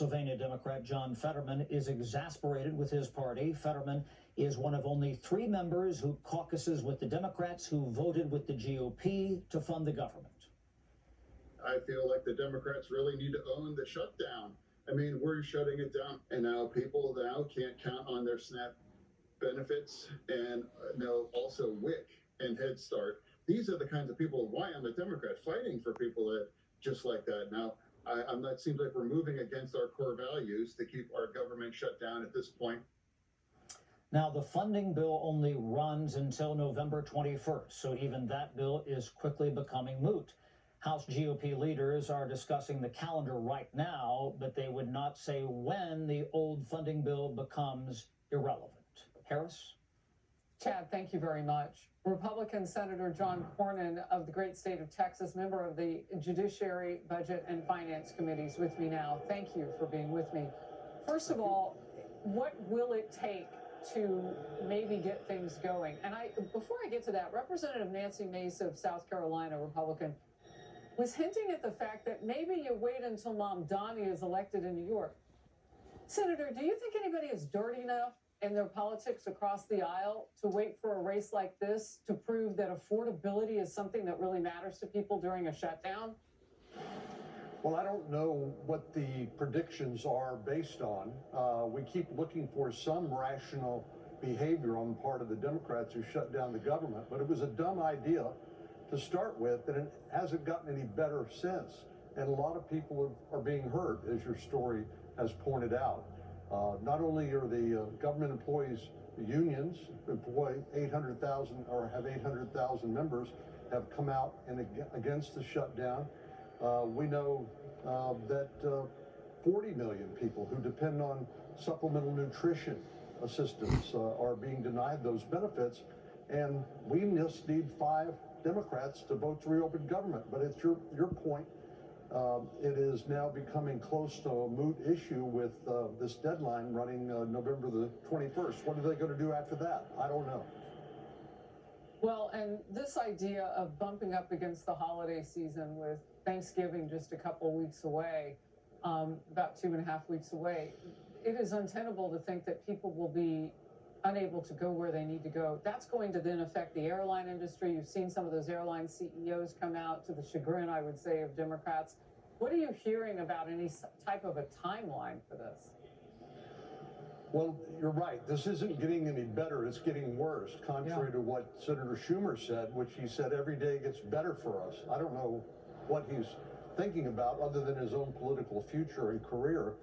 Pennsylvania Democrat John Fetterman is exasperated with his party. Fetterman is one of only 3 members who caucuses with the Democrats who voted with the GOP to fund the government. I feel like the Democrats really need to own the shutdown. I mean, we're shutting it down, and now people now can't count on their SNAP benefits, and also WIC and Head Start. These are the kinds of people, why I'm a Democrat, fighting for people that just like that. Now, it seems like we're moving against our core values to keep our government shut down at this point. Now, the funding bill only runs until November 21st, so even that bill is quickly becoming moot. House GOP leaders are discussing the calendar right now, but they would not say when the old funding bill becomes irrelevant. Harris? Chad, thank you very much. Republican Senator John Cornyn of the great state of Texas, member of the Judiciary, Budget, and Finance Committees, with me now. Thank you for being with me. First of all, what will it take to maybe get things going? And before I get to that, Representative Nancy Mace of South Carolina, Republican, was hinting at the fact that maybe you wait until Mom Donnie is elected in New York. Senator, do you think anybody is dirty enough in their politics across the aisle to wait for a race like this to prove that affordability is something that really matters to people during a shutdown? Well, I don't know what the predictions are based on. We keep looking for some rational behavior on the part of the Democrats who shut down the government, but it was a dumb idea to start with, and it hasn't gotten any better since. And a lot of people are being hurt, as your story has pointed out. Not only are the government employees, the unions employ 800,000 or have 800,000 members, have come out and against the shutdown. We know that 40 million people who depend on supplemental nutrition assistance are being denied those benefits, and we just need 5 Democrats to vote to reopen government. But it's your point. It is now becoming close to a moot issue with this deadline running November the 21st. What are they going to do after that? I don't know. Well, and this idea of bumping up against the holiday season with Thanksgiving just a couple weeks away, about 2.5 weeks away, it is untenable to think that people will be unable to go where they need to go. That's going to then affect the airline industry. You've seen some of those airline CEOs come out, to the chagrin, I would say, of Democrats. What are you hearing about any type of a timeline for this? Well, you're right. This isn't getting any better. It's getting worse, contrary to what Senator Schumer said, which he said every day gets better for us. I don't know what he's thinking about other than his own political future and career.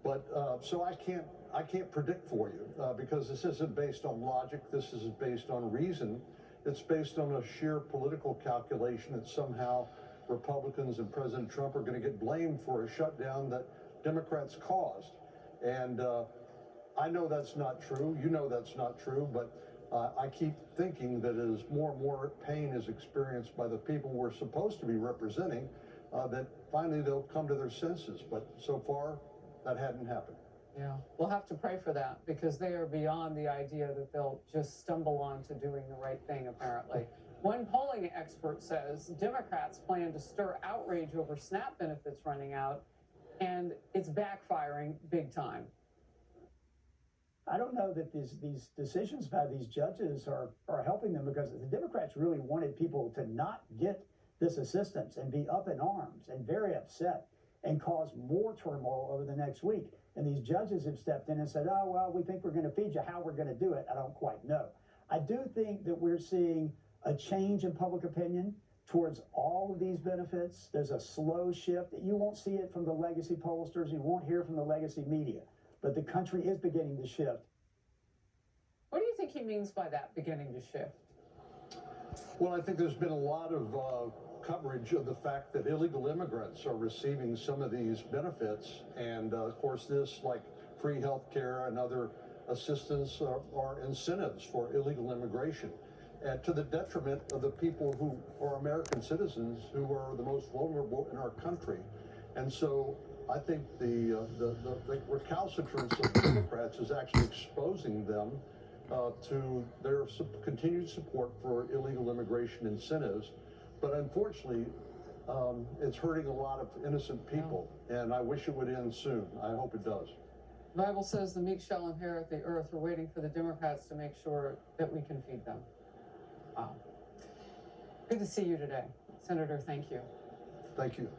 But so I can't predict for you because this isn't based on logic. This is based on reason. It's based on a sheer political calculation that somehow Republicans and President Trump are going to get blamed for a shutdown that Democrats caused. And I know that's not true. You know that's not true. But I keep thinking that as more and more pain is experienced by the people we're supposed to be representing, that finally they'll come to their senses. But so far, that hadn't happened. Yeah, we'll have to pray for that because they are beyond the idea that they'll just stumble on to doing the right thing, apparently. One polling expert says Democrats plan to stir outrage over SNAP benefits running out, and it's backfiring big time. I don't know that these decisions by these judges are helping them, because the Democrats really wanted people to not get this assistance and be up in arms and very upset and cause more turmoil over the next week. And these judges have stepped in and said, oh, well, we think we're going to feed you. How we're going to do it, I don't quite know. I do think that we're seeing a change in public opinion towards all of these benefits. There's a slow shift. You won't see it from the legacy pollsters. You won't hear from the legacy media. But the country is beginning to shift. What do you think he means by that, beginning to shift? Well, I think there's been a lot of coverage of the fact that illegal immigrants are receiving some of these benefits. And of course, this, like free health care and other assistance, are incentives for illegal immigration, and to the detriment of the people who are American citizens, who are the most vulnerable in our country. And so I think the recalcitrance of the Democrats is actually exposing them to their continued support for illegal immigration incentives. But unfortunately, It's hurting a lot of innocent people, and I wish it would end soon. I hope it does. The Bible says the meek shall inherit the earth. We're waiting for the Democrats to make sure that we can feed them. Wow. Good to see you today. Senator, thank you. Thank you.